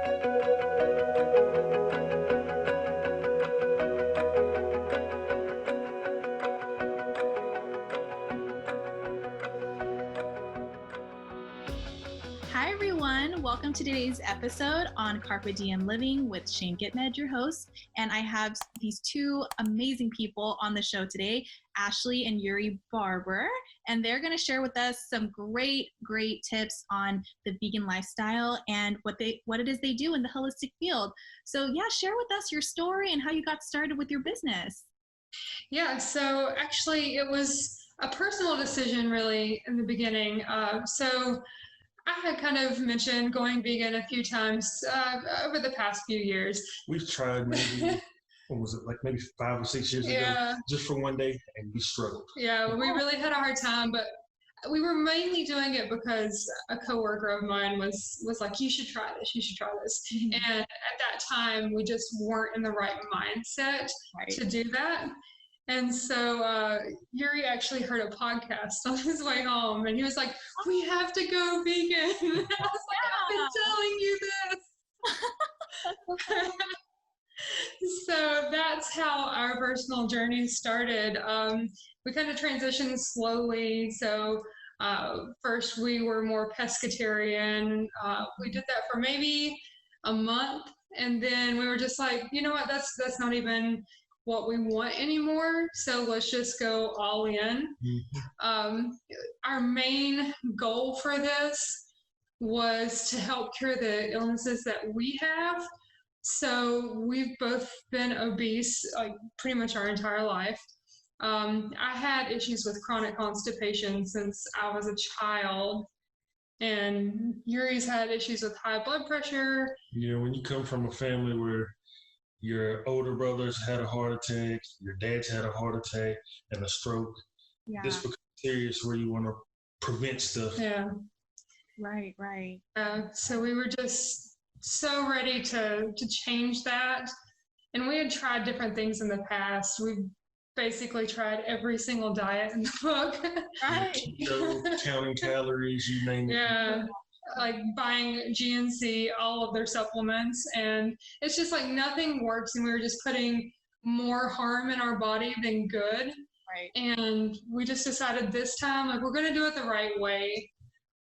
Hi, everyone. Welcome to today's episode on Carpe Diem Living with Shane Gitmed, your host. And I have these two amazing people on the show today, Ashley and Yuri Barber. And they're going to share with us some great tips on the vegan lifestyle and what it is they do in the holistic field. So yeah, share with us your story and how you got started with your business. Yeah, so actually it was a personal decision really in the beginning. So I had kind of mentioned going vegan a few times over the past few years. We've tried maybe, what was it, like maybe 5 or 6 years ago, just for one day, and we struggled. Yeah, we really had a hard time, but we were mainly doing it because a coworker of mine was like, you should try this. Mm-hmm. And at that time, we just weren't in the right mindset to do that. And so Yuri actually heard a podcast on his way home, and he was like, we have to go vegan. And I was like, I've been telling you this. So that's how our personal journey started. We kind of transitioned slowly. So first we were more pescatarian. We did that for maybe a month, and then we were just like, you know what, that's not even what we want anymore, so let's just go all in. Mm-hmm. Our main goal for this was to help cure the illnesses that we have. So we've both been obese like pretty much our entire life. I had issues with chronic constipation since I was a child, and Yuri's had issues with high blood pressure. You know, when you come from a family where your older brothers had a heart attack, your dad's had a heart attack and a stroke, this becomes serious where you want to prevent stuff. Yeah. Right. So we were just so ready to change that. And we had tried different things in the past. We basically tried every single diet in the book. Right. Keto, counting calories, you name it. Yeah. Like buying GNC, all of their supplements, and it's just like nothing works, and we were just putting more harm in our body than good. Right. And we just decided this time, like, we're going to do it the right way.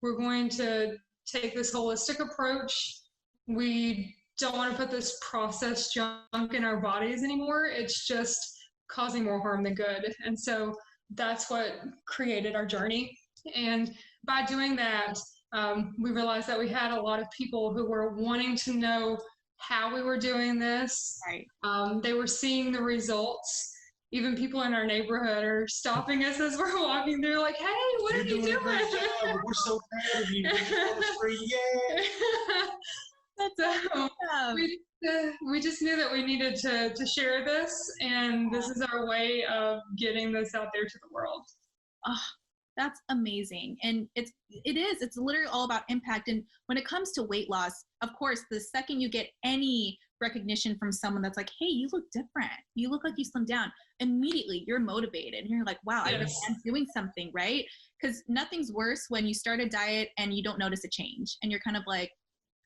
We're going to take this holistic approach. We don't want to put this processed junk in our bodies anymore. It's just causing more harm than good. And so that's what created our journey. And by doing that, we realized that we had a lot of people who were wanting to know how we were doing this. Right. They were seeing the results. Even people in our neighborhood are stopping us as we're walking through, like, "Hey, what are you doing? A great job. We're so proud of you. Yeah." That's we just knew that we needed to share this, and this is our way of getting this out there to the world. Oh, that's amazing. And it's literally all about impact. And when it comes to weight loss, of course, the second you get any recognition from someone that's like, hey, you look different, you look like you slimmed down, immediately you're motivated and you're like, wow, yes. I'm doing something, right? Because nothing's worse when you start a diet and you don't notice a change and you're kind of like,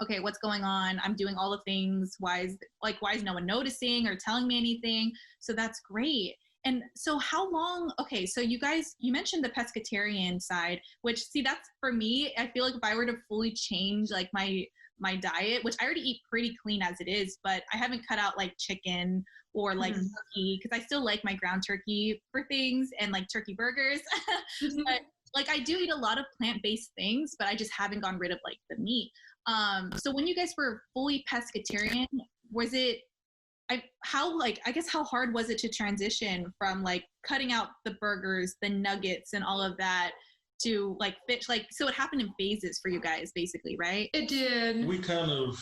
okay, what's going on? I'm doing all the things. Why is no one noticing or telling me anything? So that's great. And so how long, okay, so you mentioned the pescatarian side, which, see, that's for me, I feel like if I were to fully change like my diet, which I already eat pretty clean as it is, but I haven't cut out like chicken or like turkey, because I still like my ground turkey for things and like turkey burgers. But like I do eat a lot of plant-based things, but I just haven't gone rid of like the meat. So when you guys were fully pescatarian, was it, how hard was it to transition from like cutting out the burgers, the nuggets and all of that to like fish? Like, so it happened in phases for you guys basically, right? It did. We kind of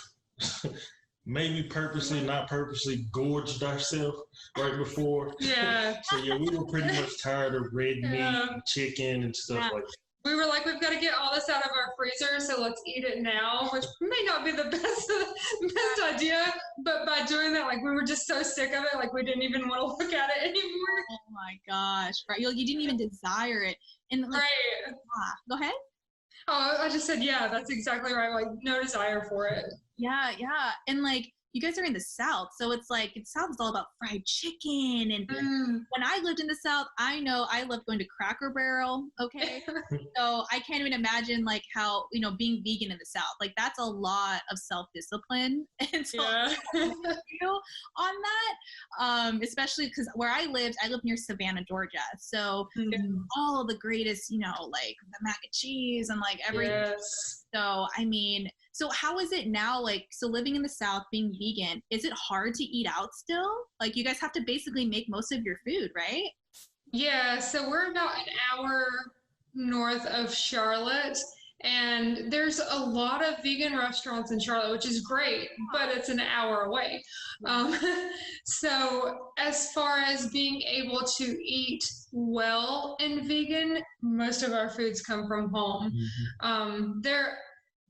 maybe purposely, not purposely, gorged ourselves right before. Yeah. So yeah, we were pretty much tired of red meat, chicken and stuff like that. We were like, we've got to get all this out of our freezer, so let's eat it now, which may not be the best idea, but by doing that, like, we were just so sick of it, like, we didn't even want to look at it anymore. Oh my gosh, right? You didn't even desire it. And like, right. Go ahead. Oh, I just said, yeah, that's exactly right. Like, no desire for it. Yeah, yeah. And like, you guys are in the South, so it's like, the South is all about fried chicken. And when I lived in the South, I know I loved going to Cracker Barrel. Okay. So I can't even imagine like how, being vegan in the South, like that's a lot of self-discipline. And so on that, especially because where I lived near Savannah, Georgia. So there's all the greatest, like the mac and cheese and like everything. Yes. So, I mean, so how is it now? Like, so living in the South, being vegan, is it hard to eat out still? Like, you guys have to basically make most of your food, right? Yeah, so we're about an hour north of Charlotte, and there's a lot of vegan restaurants in Charlotte, which is great, but it's an hour away. So as far as being able to eat well and vegan, most of our foods come from home.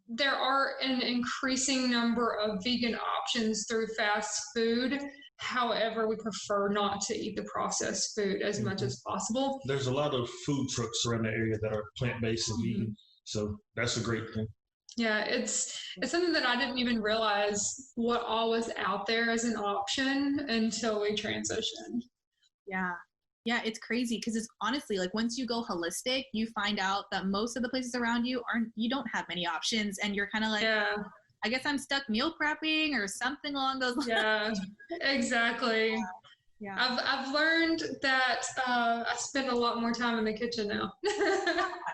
There are an increasing number of vegan options through fast food. However, we prefer not to eat the processed food as much as possible. There's a lot of food trucks around the area that are plant-based and vegan, so that's a great thing. Yeah, it's something that I didn't even realize what all was out there as an option until we transitioned. Yeah. Yeah, it's crazy because it's honestly like once you go holistic, you find out that most of the places around you you don't have many options, and you're kind of like, I guess I'm stuck meal prepping or something along those lines. Yeah, exactly. Yeah. I've learned that I spend a lot more time in the kitchen now.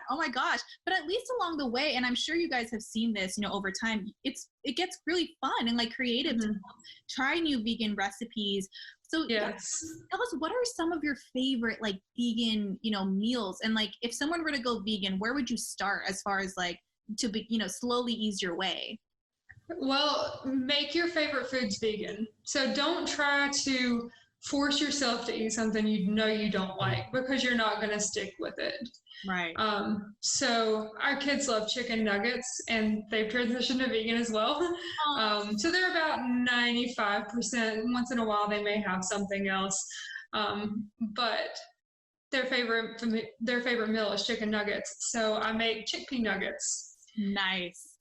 Oh my gosh. But at least along the way, and I'm sure you guys have seen this, over time, it gets really fun and like creative to try new vegan recipes. So yes. Tell us, what are some of your favorite like vegan, meals? And like if someone were to go vegan, where would you start as far as like to be, slowly ease your way? Well, make your favorite foods vegan. So don't try to force yourself to eat something you don't like, because you're not going to stick with it. Right. So our kids love chicken nuggets, and they've transitioned to vegan as well. So they're about 95%. Once in a while, they may have something else. But their favorite meal is chicken nuggets. So I make chickpea nuggets. Nice.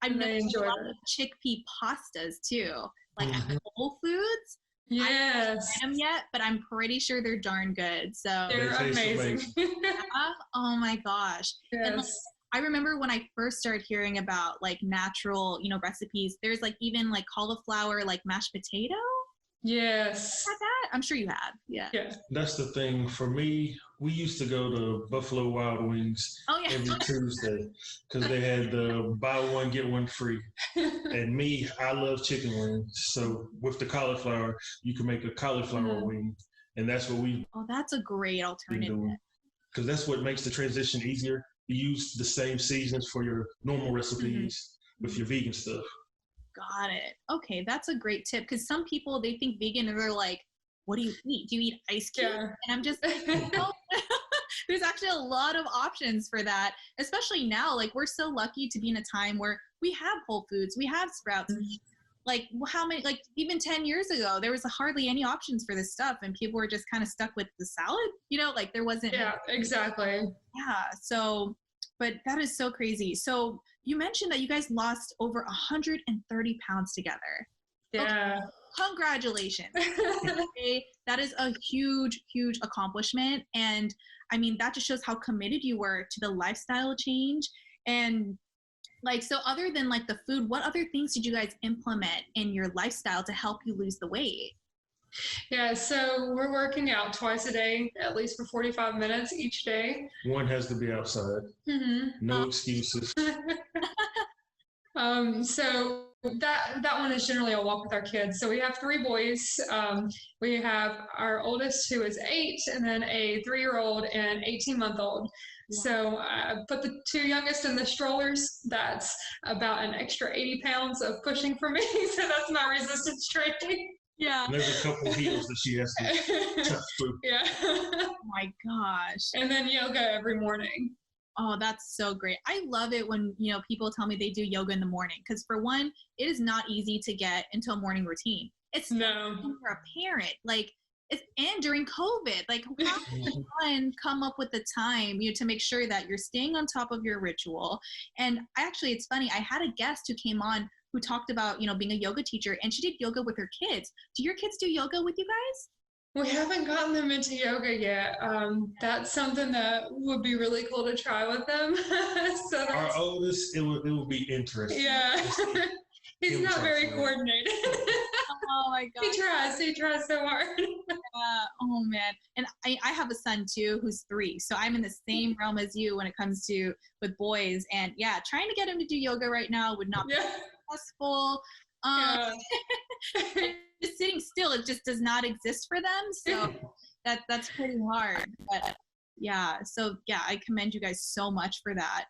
I've noticed a lot of chickpea pastas too, like at Whole Foods. Yes. I haven't tried them yet, but I'm pretty sure they're darn good. So they're amazing. Oh my gosh. Yes. And like, I remember when I first started hearing about like natural, recipes, there's like even like cauliflower, like mashed potato. Yes. Had that? I'm sure you have. Yeah. That's the thing. For me, we used to go to Buffalo Wild Wings every Tuesday because they had the buy one, get one free. And me, I love chicken wings. So with the cauliflower, you can make a cauliflower wing. And that's what we that's a great alternative. Because that's what makes the transition easier. You use the same seasons for your normal recipes with your vegan stuff. Got it. Okay, that's a great tip, because some people, they think vegan and they're like, what do you eat? Do you eat ice cubes? Yeah. And I'm just like, no. There's actually a lot of options for that, especially now. Like, we're so lucky to be in a time where we have Whole Foods, we have Sprouts. Like, how many, like even 10 years ago, there was hardly any options for this stuff, and people were just kind of stuck with the salad, like there wasn't. Yeah, exactly. Yeah. So, but that is so crazy. So you mentioned that you guys lost over 130 pounds together. Yeah. Okay. Congratulations. Okay. That is a huge, huge accomplishment. And I mean, that just shows how committed you were to the lifestyle change. And like, so other than like the food, what other things did you guys implement in your lifestyle to help you lose the weight? Yeah, so we're working out twice a day, at least for 45 minutes each day. One has to be outside. No excuses. So that one is generally a walk with our kids. So we have 3 boys. We have our oldest, who is 8, and then a 3-year-old and 18-month-old. Wow. So I put the 2 youngest in the strollers. That's about an extra 80 pounds of pushing for me. So that's my resistance training. Yeah. And there's a couple of heels that she has to touch through. Yeah. Oh my gosh. And then yoga every morning. Oh, that's so great. I love it when, people tell me they do yoga in the morning, because for one, it is not easy to get into a morning routine. It's no. For a parent, like, and during COVID, like how can one come up with the time, to make sure that you're staying on top of your ritual? And actually, it's funny, I had a guest who came on who talked about, being a yoga teacher, and she did yoga with her kids. Do your kids do yoga with you guys? We haven't gotten them into yoga yet. That's something that would be really cool to try with them. So our oldest, it will be interesting. Yeah. He's not very coordinated. Oh my God. He tries so hard. Oh man. And I have a son too, who's 3. So I'm in the same realm as you when it comes to with boys. And yeah, trying to get him to do yoga right now would not be successful. Just sitting still, it just does not exist for them. So that's pretty hard. But yeah, so yeah, I commend you guys so much for that.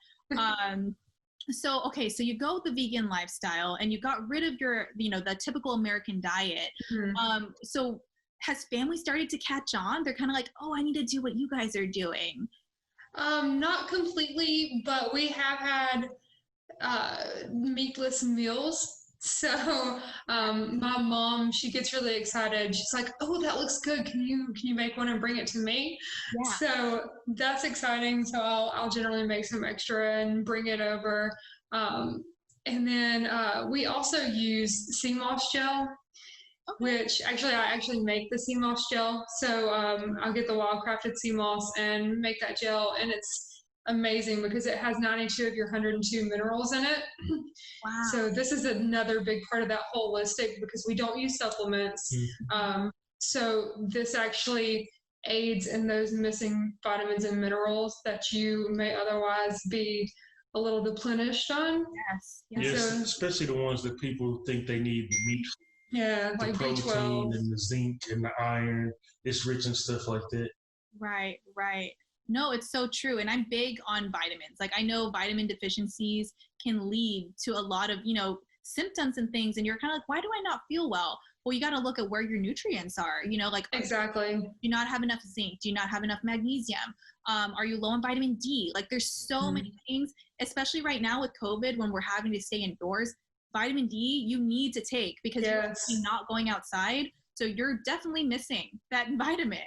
So, okay, so you go with the vegan lifestyle and you got rid of your, the typical American diet. Mm-hmm. So has family started to catch on? They're kind of like, oh, I need to do what you guys are doing. Not completely, but we have had meatless meals. So my mom, she gets really excited. She's like, oh, that looks good. Can you make one and bring it to me? Yeah. So that's exciting. So I'll generally make some extra and bring it over. And then we also use sea moss gel, which I actually make the sea moss gel. So I'll get the wild-crafted sea moss and make that gel. And it's amazing because it has 92 of your 102 minerals in it. Wow. So this is another big part of that holistic because we don't use supplements. Mm-hmm. So this actually aids in those missing vitamins and minerals that you may otherwise be a little deplenished on. Yes, so, especially the ones that people think they need, the meat. Yeah, the like protein B12 and the zinc and the iron. It's rich in stuff like that. Right. No, it's so true. And I'm big on vitamins. Like I know vitamin deficiencies can lead to a lot of, symptoms and things. And you're kind of like, why do I not feel well? Well, you got to look at where your nutrients are, like exactly. Do you not have enough zinc? Do you not have enough magnesium? Are you low on vitamin D? Like there's so many things, especially right now with COVID when we're having to stay indoors. Vitamin D you need to take because you're actually not going outside. So you're definitely missing that vitamin,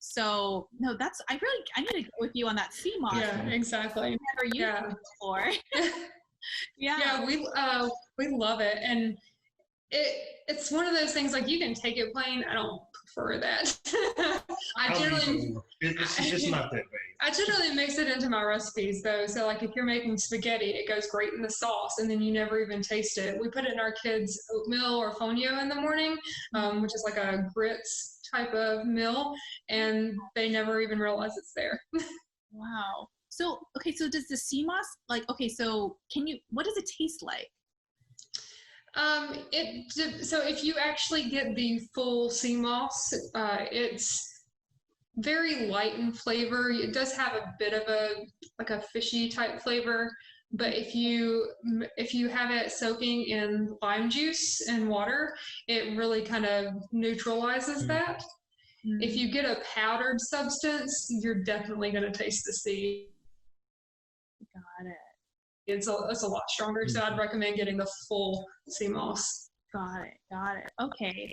So no, I need to go with you on that sea moss. Yeah, exactly. I've never used it before. Yeah, we love it, and it's one of those things like you can take it plain. I don't prefer that. It's not that bad. I generally mix it into my recipes though. So like if you're making spaghetti, it goes great in the sauce, and then you never even taste it. We put it in our kids' oatmeal or fonio in the morning, which is like a grits type of meal, and they never even realize it's there. Wow. So does the sea moss what does it taste like? So if you actually get the full sea moss, it's very light in flavor. It does have a bit of a fishy type flavor, but if you have it soaking in lime juice and water, it really kind of neutralizes that. Mm-hmm. If you get a powdered substance, you're definitely going to taste the sea. Got it. It's a lot stronger, so I'd recommend getting the full sea moss. Got it. Okay.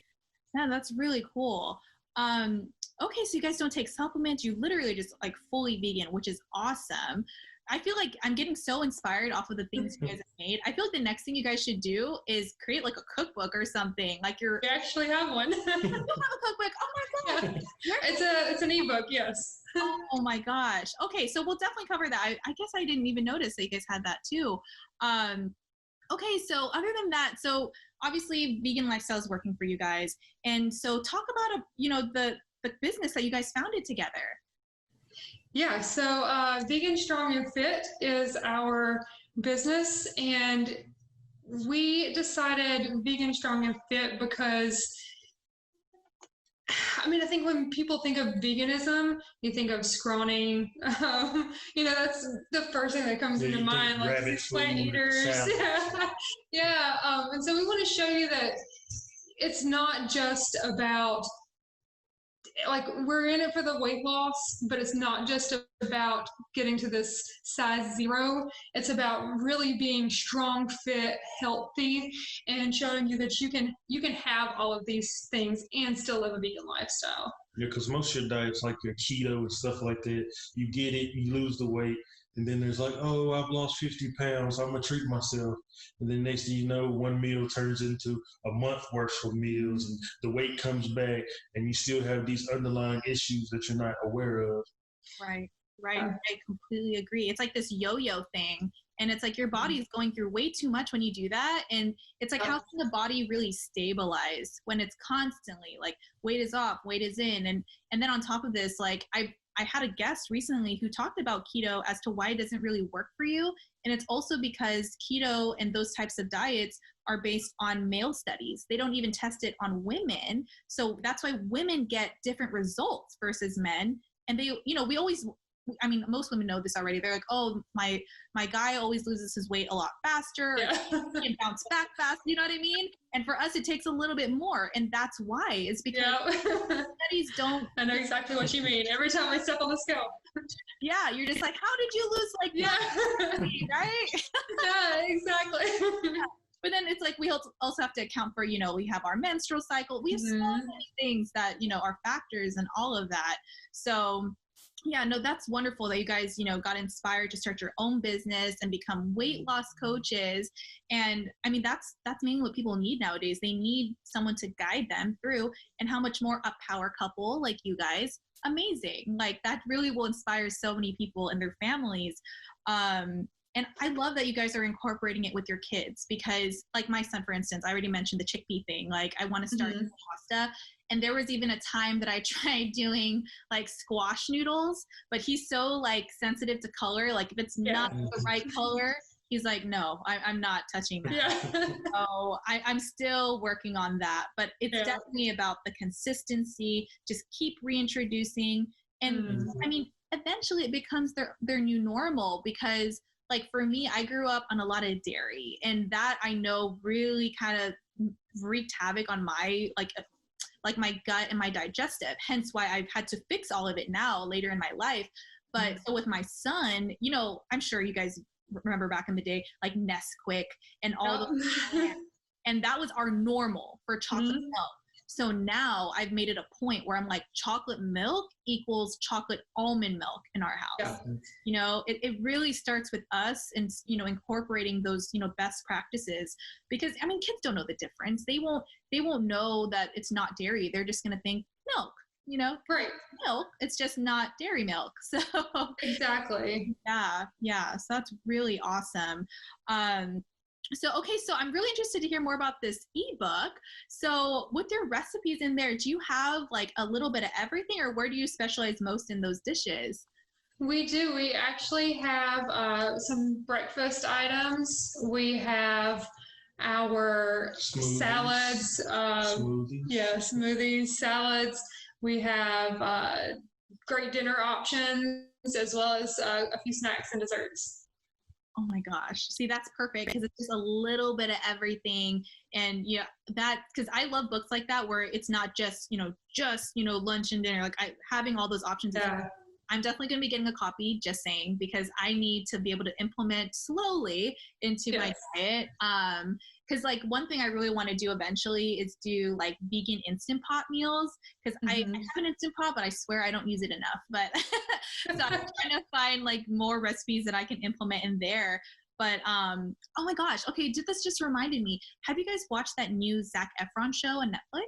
Yeah, that's really cool. Okay, so you guys don't take supplements. You literally just like fully vegan, which is awesome. I feel like I'm getting so inspired off of the things you guys have made. I feel like the next thing you guys should do is create like a cookbook or something. Like we actually have one. You have a cookbook. Oh my God. Yeah. It's an ebook, yes. Oh my gosh. Okay, so we'll definitely cover that. I guess I didn't even notice that you guys had that too. Okay, so other than that, so obviously vegan lifestyle is working for you guys. And so talk about the business that you guys founded together. Yeah, so Vegan Strong and Fit is our business, and we decided Vegan Strong and Fit because I think when people think of veganism, you think of scrawny. That's the first thing that comes into mind, like plant eaters. Yeah. And so we want to show you that it's not just about like we're in it for the weight loss, but it's not just about getting to this size 0. It's about really being strong, fit, healthy, and showing you that you can have all of these things and still live a vegan lifestyle. Yeah, because most of your diets, like your keto and stuff like that, you get it, you lose the weight, and then there's like, oh, I've lost 50 pounds, I'm gonna treat myself. And then next thing you know, one meal turns into a month worth of meals, and the weight comes back, and you still have these underlying issues that you're not aware of. Right. I completely agree. It's like this yo-yo thing. And it's like your body is going through way too much when you do that. And it's like, how can the body really stabilize when it's constantly like weight is off, weight is in? And then on top of this, like I had a guest recently who talked about keto as to why it doesn't really work for you. And it's also because keto and those types of diets are based on male studies. They don't even test it on women. So that's why women get different results versus men. And they, we always, I mean, most women know this already. They're like, oh, my guy always loses his weight a lot faster. Yeah. He can bounce back fast. You know what I mean? And for us, it takes a little bit more. And that's why. It's because studies don't. I know exactly what you mean. Every time I step on the scale. Yeah, you're just like, how did you lose like that? Right? Yeah, exactly. Yeah. But then it's like we also have to account for, we have our menstrual cycle. We have so many things that, are factors and all of that. So yeah, no, that's wonderful that you guys, got inspired to start your own business and become weight loss coaches. And I mean, that's mainly what people need nowadays. They need someone to guide them through, and how much more a power couple like you guys. Amazing. Like that really will inspire so many people and their families. And I love that you guys are incorporating it with your kids, because like my son, for instance, I already mentioned the chickpea thing. Like I want to start pasta. And there was even a time that I tried doing like squash noodles, but he's so like sensitive to color. Like if it's not the right color, he's like, no, I'm not touching that. Yeah. So I'm still working on that, but it's definitely about the consistency. Just keep reintroducing. And I mean, eventually it becomes their new normal, because like for me, I grew up on a lot of dairy, and that I know really kind of wreaked havoc on my like my gut and my digestive, hence why I've had to fix all of it now later in my life. But so with my son, I'm sure you guys remember back in the day, like Nesquik and all those, and that was our normal for chocolate milk. So now I've made it a point where I'm like, chocolate milk equals chocolate almond milk in our house. Yeah. It really starts with us and, incorporating those, best practices, because I mean, kids don't know the difference. They won't know that it's not dairy. They're just going to think milk, right. Milk. It's just not dairy milk. So exactly. Yeah. So that's really awesome. So I'm really interested to hear more about this ebook. So with your recipes in there, do you have like a little bit of everything, or where do you specialize most in those dishes? We do. We actually have some breakfast items. We have our salads. Smoothies. Yeah, smoothies, salads. We have great dinner options, as well as a few snacks and desserts. Oh my gosh. See, that's perfect, because it's just a little bit of everything. And because I love books like that, where it's not just, lunch and dinner, like having all those options. Yeah. I'm definitely going to be getting a copy, just saying, because I need to be able to implement slowly into my diet. Because like one thing I really want to do eventually is do like vegan Instant Pot meals, because I have an Instant Pot, but I swear I don't use it enough. But so I'm trying to find like more recipes that I can implement in there. But oh my gosh, okay, this just reminded me. Have you guys watched that new Zac Efron show on Netflix?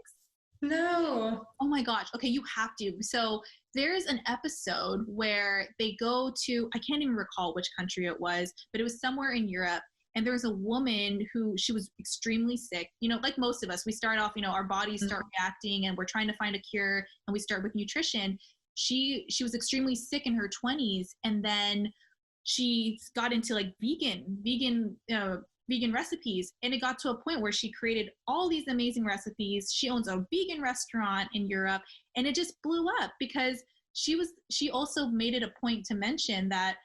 No. Oh my gosh. Okay, you have to. So there's an episode where they go to, I can't even recall which country it was, but it was somewhere in Europe. And there was a woman who, she was extremely sick. Like most of us, we start off, our bodies start reacting, and we're trying to find a cure, and we start with nutrition. She was extremely sick in her 20s, and then she got into like vegan recipes, and it got to a point where she created all these amazing recipes. She owns a vegan restaurant in Europe, and it just blew up because she also made it a point to mention that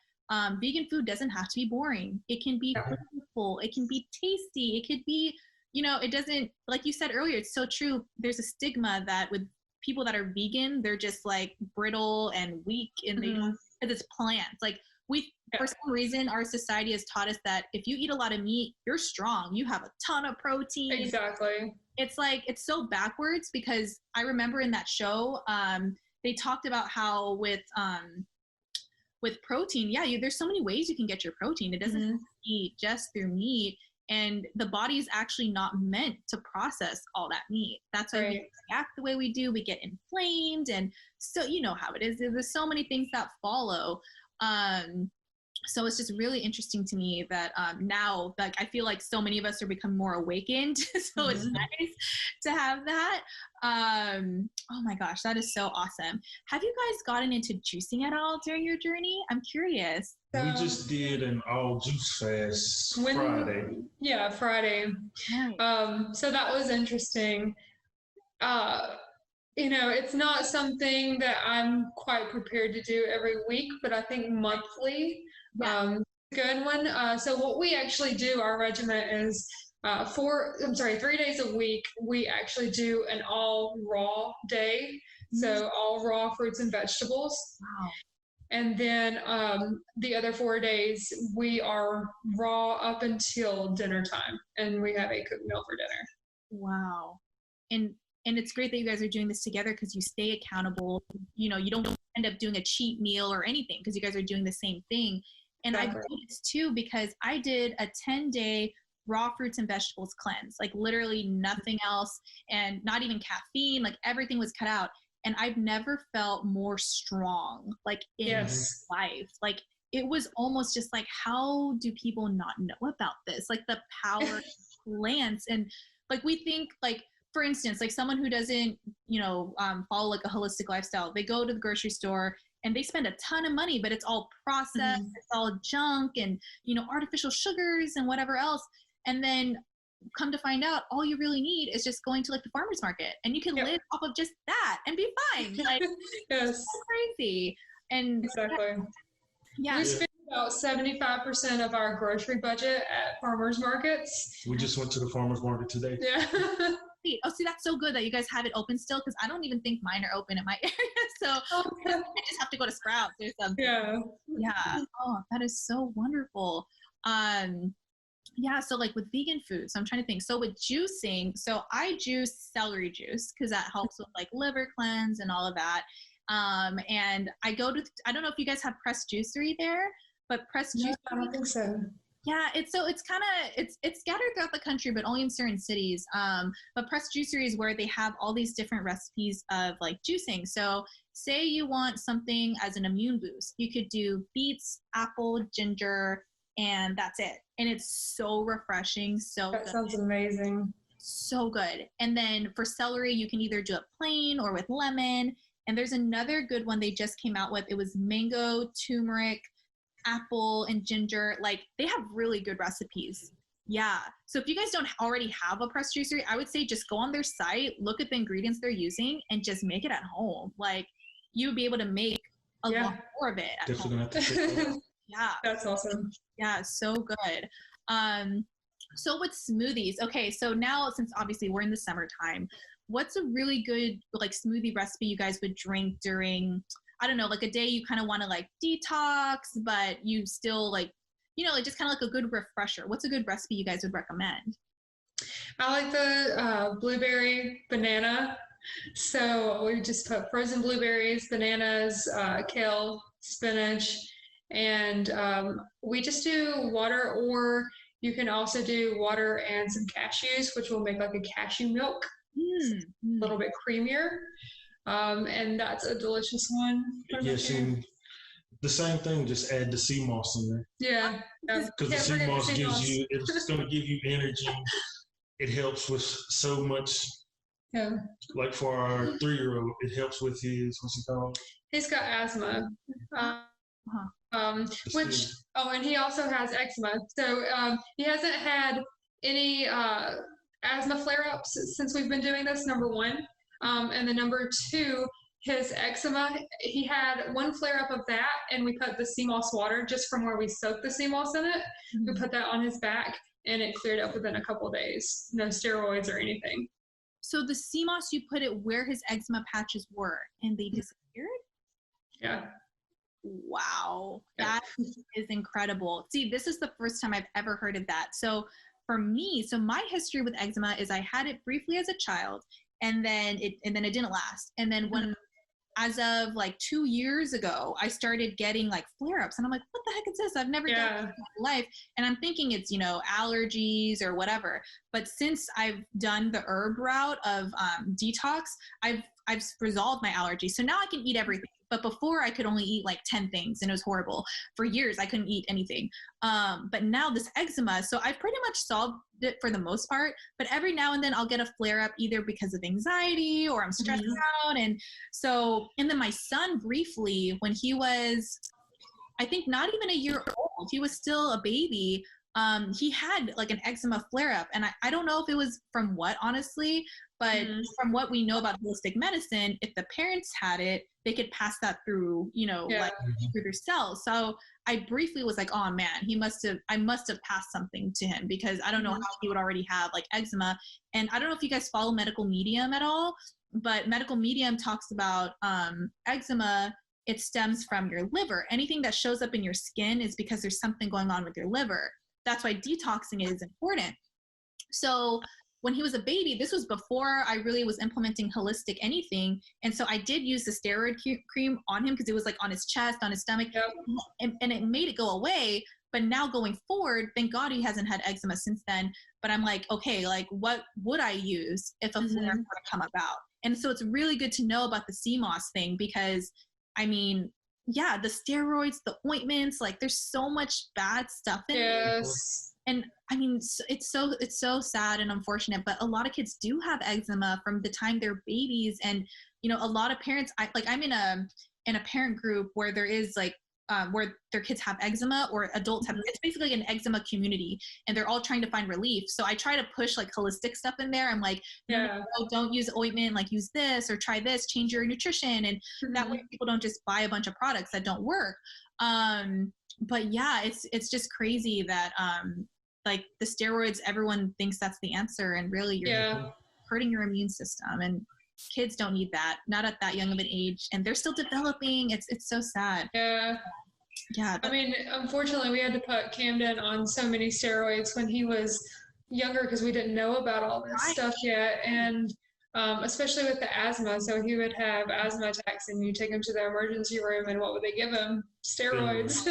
vegan food doesn't have to be boring. It can be flavorful, it can be tasty, it could be, it doesn't, like you said earlier, it's so true. There's a stigma that with people that are vegan, they're just like brittle and weak, and they don't, because it's plants. Like for some reason, our society has taught us that if you eat a lot of meat, you're strong. You have a ton of protein. Exactly. It's like, it's so backwards, because I remember in that show, they talked about how with protein, there's so many ways you can get your protein. It doesn't have to be just through meat. And the body is actually not meant to process all that meat. That's why we react the way we do. We get inflamed. And so, you know how it is. There's so many things that follow. So it's just really interesting to me that now, like, I feel like so many of us are becoming more awakened. So it's nice to have that. Oh my gosh, that is so awesome. Have you guys gotten into juicing at all during your journey? I'm curious. We just did an all juice fast Friday. Yeah, Friday. Nice. So that was interesting. You know, it's not something that I'm quite prepared to do every week, but I think monthly, good one. So what we actually do, our regimen is 3 days a week, we actually do an all raw day. So all raw fruits and vegetables. Wow. And then the other 4 days, we are raw up until dinner time, and we have a cooked meal for dinner. Wow. And it's great that you guys are doing this together, because you stay accountable. You know, you don't end up doing a cheat meal or anything, because you guys are doing the same thing. And I did this too, because I did a 10-day raw fruits and vegetables cleanse, like literally nothing else, and not even caffeine, like everything was cut out. And I've never felt more strong, like in life. Like it was almost just like, how do people not know about this? Like the power of plants. And like, we think like, for instance, like someone who doesn't, you know, follow like a holistic lifestyle, they go to the grocery store and they spend a ton of money, but it's all processed, it's all junk and, you know, artificial sugars and whatever else. And then come to find out, all you really need is just going to like the farmer's market, and you can live off of just that and be fine. Like, it's so crazy. And exactly. We spend about 75% of our grocery budget at farmers markets. We just went to the farmers market today. Oh, see, that's so good that you guys have it open still, because I don't even think mine are open in my area. So I just have to go to Sprouts or something. Yeah. Oh, that is so wonderful. So like with vegan food, so I'm trying to think. So with juicing, so I juice celery juice because that helps with like liver cleanse and all of that. And I go to, I don't know if you guys have Press Juicery there, but Press Juicery. I don't think so. Yeah, it's scattered throughout the country, but only in certain cities. But Press Juicery is where they have all these different recipes of like juicing. So say you want something as an immune boost, you could do beets, apple, ginger, and that's it. And it's so refreshing. So that sounds amazing. So good. And then for celery, you can either do it plain or with lemon. And there's another good one they just came out with. It was mango, turmeric, apple, and ginger. Like they have really good recipes. Yeah. So if you guys don't already have a Press Juicery, I would say just go on their site, look at the ingredients they're using, and just make it at home. Like you would be able to make a lot more of it at home. Gonna have to Yeah. That's awesome. Yeah, so good. So with smoothies, okay, so now since obviously we're in the summertime, what's a really good like smoothie recipe you guys would drink during, I don't know, like a day you kind of want to like detox, but you still like, you know, like just kind of like a good refresher. What's a good recipe you guys would recommend? I like the blueberry banana. So we just put frozen blueberries, bananas, kale, spinach, and we just do water, or you can also do water and some cashews, which will make like a cashew milk, a little bit creamier, and that's a delicious one. Yes, and the same thing, just add the sea moss in there. Yeah, because the sea moss gives you, it's going to give you energy. It helps with so much. Yeah, like for our 3-year-old, it helps with his, what's it called? He's got asthma. And he also has eczema. So he hasn't had any asthma flare-ups since we've been doing this, number one. And then number two, his eczema, he had one flare-up of that, and we put the sea moss water just from where we soaked the sea moss in it. We put that on his back, and it cleared up within a couple of days. No steroids or anything. So the sea moss, you put it where his eczema patches were and they disappeared? Yeah. Wow. That is incredible. See, this is the first time I've ever heard of that. So for me, so my history with eczema is I had it briefly as a child and then it didn't last. And then when as of like 2 years ago, I started getting like flare-ups and I'm like, what the heck is this? I've never done this in my life. And I'm thinking it's, you know, allergies or whatever. But since I've done the herb route of detox, I've resolved my allergies. So now I can eat everything. But before I could only eat like 10 things and it was horrible. For years, I couldn't eat anything. But now this eczema, so I've pretty much solved it for the most part, but every now and then I'll get a flare up either because of anxiety or I'm stressed out. And so, and then my son briefly, when he was, I think not even a year old, he was still a baby. He had like an eczema flare up and I don't know if it was from what, honestly, but from what we know about holistic medicine, if the parents had it, they could pass that through, you know, like through their cells. So I briefly was like, oh man, I must have passed something to him because I don't know how he would already have like eczema. And I don't know if you guys follow Medical Medium at all, but Medical Medium talks about eczema. It stems from your liver. Anything that shows up in your skin is because there's something going on with your liver. That's why detoxing is important. So when he was a baby, this was before I really was implementing holistic anything. And so I did use the steroid cream on him because it was like on his chest, on his stomach, and it made it go away. But now going forward, thank God he hasn't had eczema since then. But I'm like, okay, like what would I use if a flare were to come about? And so it's really good to know about the sea moss thing because, I mean, yeah, the steroids, the ointments, like there's so much bad stuff in it. And I mean, it's so sad and unfortunate, but a lot of kids do have eczema from the time they're babies. And, you know, a lot of parents, I'm in a parent group where there is like, where their kids have eczema or adults have, it's basically an eczema community and they're all trying to find relief. So I try to push like holistic stuff in there. I'm like, no, don't use ointment, like use this or try this, change your nutrition. And that way people don't just buy a bunch of products that don't work. But yeah, it's just crazy that, like the steroids, everyone thinks that's the answer. And really you're hurting your immune system and kids don't need that, not at that young of an age. And they're still developing. It's so sad. Yeah. I mean, unfortunately we had to put Camden on so many steroids when he was younger because we didn't know about all this stuff yet. And especially with the asthma. So he would have asthma attacks and you take him to the emergency room and what would they give him? Steroids.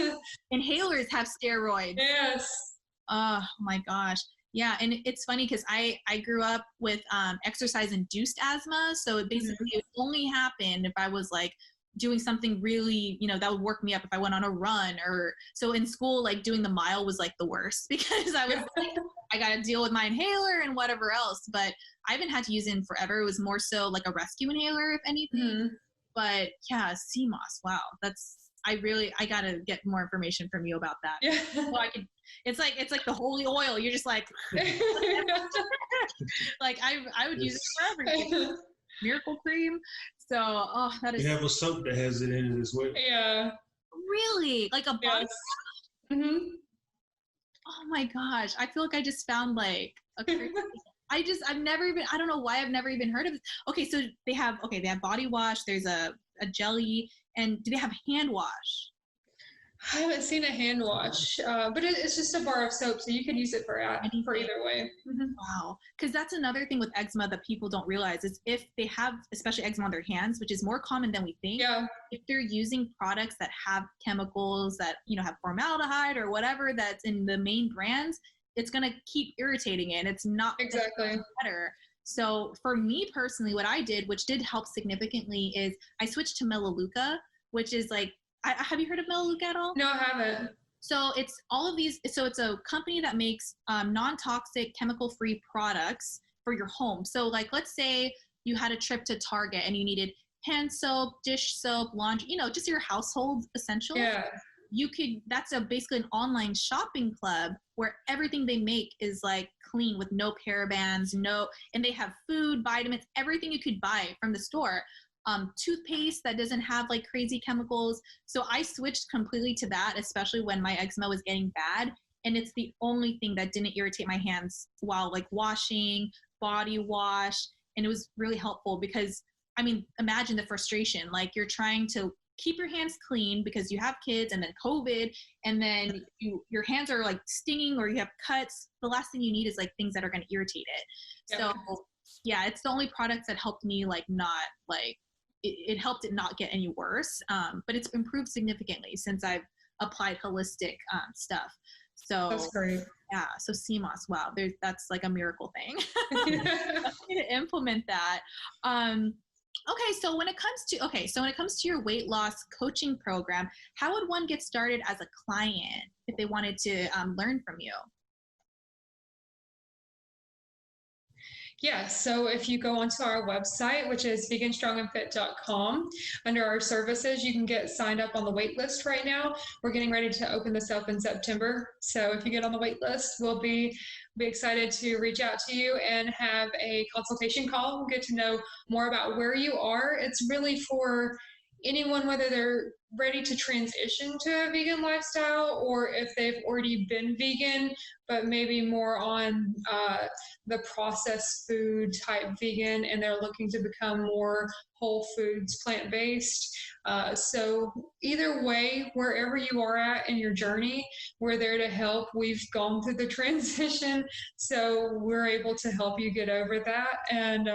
Inhalers have steroids. Yes. Oh my gosh. Yeah. And it's funny because I grew up with exercise induced asthma. So it basically it only happened if I was like doing something really, you know, that would work me up if I went on a run or so in school, like doing the mile was like the worst because I was like, I got to deal with my inhaler and whatever else, but I haven't had to use it in forever. It was more so like a rescue inhaler, if anything, but yeah, sea moss. Wow. I got to get more information from you about that. Yeah. So it's like the holy oil. You're just like, like I would use it for everything. Miracle cream. So, that is. You have a soap that has it in it as well. Yeah. Really? Like a body wash? Oh my gosh. I feel like I just found like a crazy. I've never even, I don't know why I've never even heard of this. Okay. So they have body wash. There's a jelly. And do they have hand wash? I haven't seen a hand wash, but it's just a bar of soap, so you could use it for either way. Wow. Because that's another thing with eczema that people don't realize is if they have, especially eczema on their hands, which is more common than we think, if they're using products that have chemicals that, you know, have formaldehyde or whatever that's in the main brands, it's going to keep irritating it. It's not exactly better. So for me personally, what I did, which did help significantly, is I switched to Melaleuca, which is like, have you heard of Melaleuca at all? No, I haven't. So it's all of these. So it's a company that makes non-toxic, chemical-free products for your home. So like, let's say you had a trip to Target and you needed hand soap, dish soap, laundry, you know, just your household essentials. Yeah. That's basically an online shopping club where everything they make is like clean with no parabens, and they have food, vitamins, everything you could buy from the store. Toothpaste that doesn't have like crazy chemicals. So I switched completely to that, especially when my eczema was getting bad. And it's the only thing that didn't irritate my hands while like washing, body wash. And it was really helpful because, I mean, imagine the frustration, like you're trying to keep your hands clean because you have kids and then COVID, and then your hands are like stinging or you have cuts. The last thing you need is like things that are going to irritate it. Yep. So yeah, it's the only products that helped me like not like, it helped it not get any worse. But it's improved significantly since I've applied holistic stuff. So that's great. Yeah. So CMOS, wow, that's like a miracle thing. To implement that. So when it comes to your weight loss coaching program, how would one get started as a client if they wanted to learn from you? Yeah, so if you go onto our website, which is veganstrongandfit.com, under our services, you can get signed up on the wait list right now. We're getting ready to open this up in September. So if you get on the wait list, we'll be excited to reach out to you and have a consultation call. We'll get to know more about where you are. It's really for anyone, whether they're ready to transition to a vegan lifestyle or if they've already been vegan, but maybe more on the processed food type vegan, and they're looking to become more whole foods, plant-based. So either way, wherever you are at in your journey, we're there to help. We've gone through the transition, so we're able to help you get over that and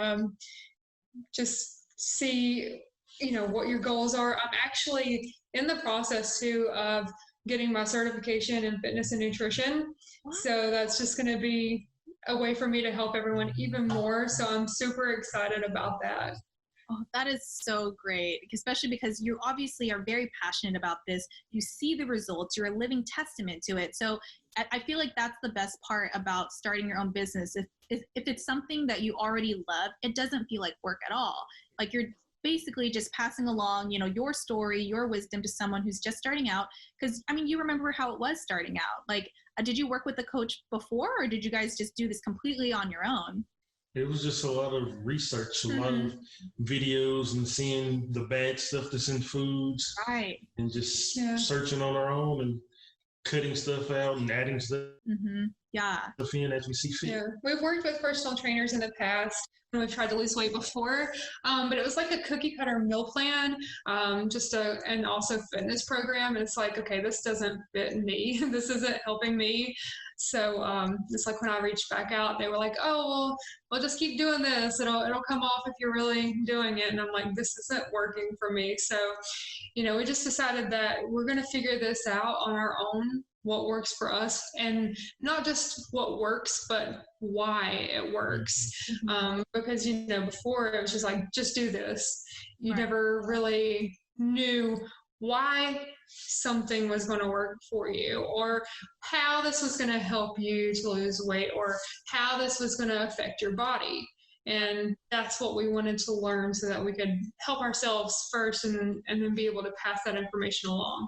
just see what your goals are. I'm actually in the process too of getting my certification in fitness and nutrition. Wow. So that's just going to be a way for me to help everyone even more. So I'm super excited about that. Oh, that is so great, especially because you obviously are very passionate about this. You see the results. You're a living testament to it. So I feel like that's the best part about starting your own business. If it's something that you already love, it doesn't feel like work at all. Like you're basically just passing along, your story, your wisdom to someone who's just starting out. Because, I mean, you remember how it was starting out. Like, did you work with a coach before, or did you guys just do this completely on your own? It was just a lot of research, a lot of videos and seeing the bad stuff that's in foods. Right. And just searching on our own and cutting stuff out and adding stuff in as we see fit. Yeah, we've worked with personal trainers in the past when we've tried to lose weight before, but it was like a cookie cutter meal plan, and also fitness program. And it's like, okay, this doesn't fit me. This isn't helping me. So it's like when I reached back out, they were like, oh, well, just keep doing this. It'll come off if you're really doing it. And I'm like, this isn't working for me. So, we just decided that we're going to figure this out on our own, what works for us, and not just what works, but why it works. Because, before it was just like, just do this. You never really knew why something was going to work for you, or how this was going to help you to lose weight, or how this was going to affect your body. And that's what we wanted to learn so that we could help ourselves first and then be able to pass that information along.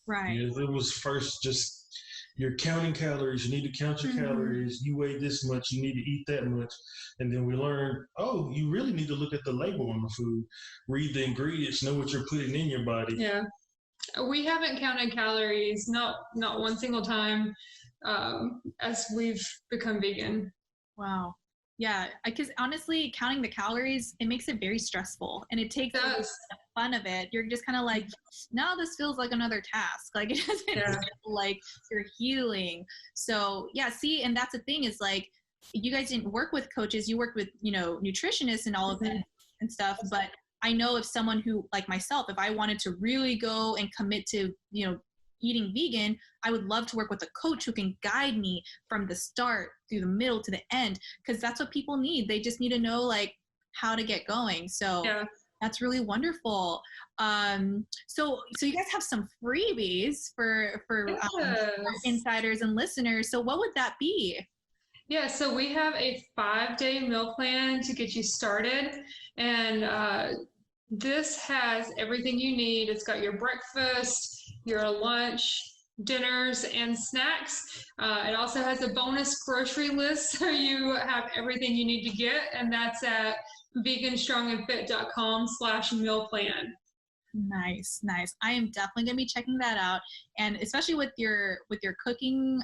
Right. Yeah, it was first just you're counting calories. You need to count your calories. You weigh this much. You need to eat that much. And then we learned, you really need to look at the label on the food, read the ingredients, know what you're putting in your body. Yeah. We haven't counted calories, not one single time, as we've become vegan. Wow. Yeah, because honestly, counting the calories, it makes it very stressful, and it takes the fun of it. You're just kind of like, now this feels like another task. Like it doesn't feel like you're healing. So and that's the thing is like, you guys didn't work with coaches, you worked with, nutritionists and all of that and stuff. But I know if someone who, like myself, if I wanted to really go and commit to, eating vegan, I would love to work with a coach who can guide me from the start through the middle to the end, because that's what people need. They just need to know like how to get going. So that's really wonderful. So you guys have some freebies for insiders and listeners. So what would that be? Yeah, so we have a 5-day meal plan to get you started. And this has everything you need. It's got your breakfast, your lunch, dinners, and snacks. It also has a bonus grocery list, so you have everything you need to get, and that's at veganstrongandfit.com/meal plan. Nice, nice. I am definitely gonna be checking that out, and especially with your cooking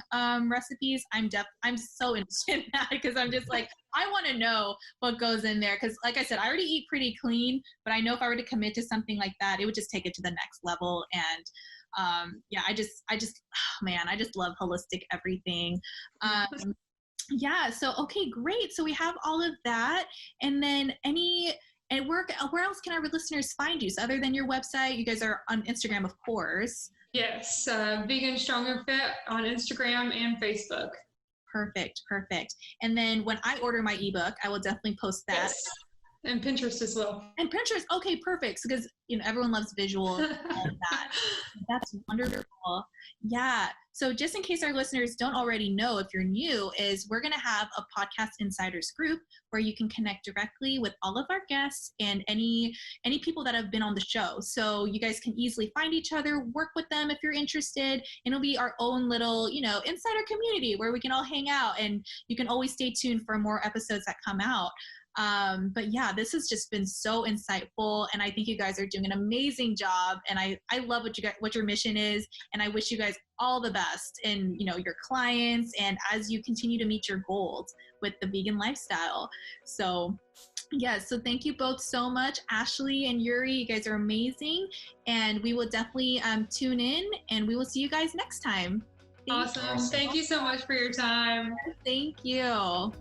recipes, I'm so interested in that because I'm just like I want to know what goes in there because, like I said, I already eat pretty clean, but I know if I were to commit to something like that, it would just take it to the next level. And yeah, oh, man, I just love holistic everything. Yeah. So okay, great. So we have all of that, and then where else can our listeners find you? So other than your website, you guys are on Instagram, of course. Yes, Vegan Strong and Fit on Instagram and Facebook. Perfect, perfect. And then when I order my ebook, I will definitely post that. Yes. And Pinterest as well. And Pinterest, okay, perfect. Because everyone loves visual and all of that. That's wonderful. Yeah. So just in case our listeners don't already know, if you're new, is we're going to have a podcast insiders group where you can connect directly with all of our guests and any people that have been on the show. So you guys can easily find each other, work with them if you're interested, and it'll be our own little, insider community where we can all hang out, and you can always stay tuned for more episodes that come out. But yeah, this has just been so insightful, and I think you guys are doing an amazing job, and I love what your mission is, and I wish you guys all the best in your clients and as you continue to meet your goals with the vegan lifestyle. So yeah, so thank you both so much, Ashley and Yuri. You guys are amazing, and we will definitely tune in, and we will see you guys next time. Awesome. Thank you so much for your time. Thank you.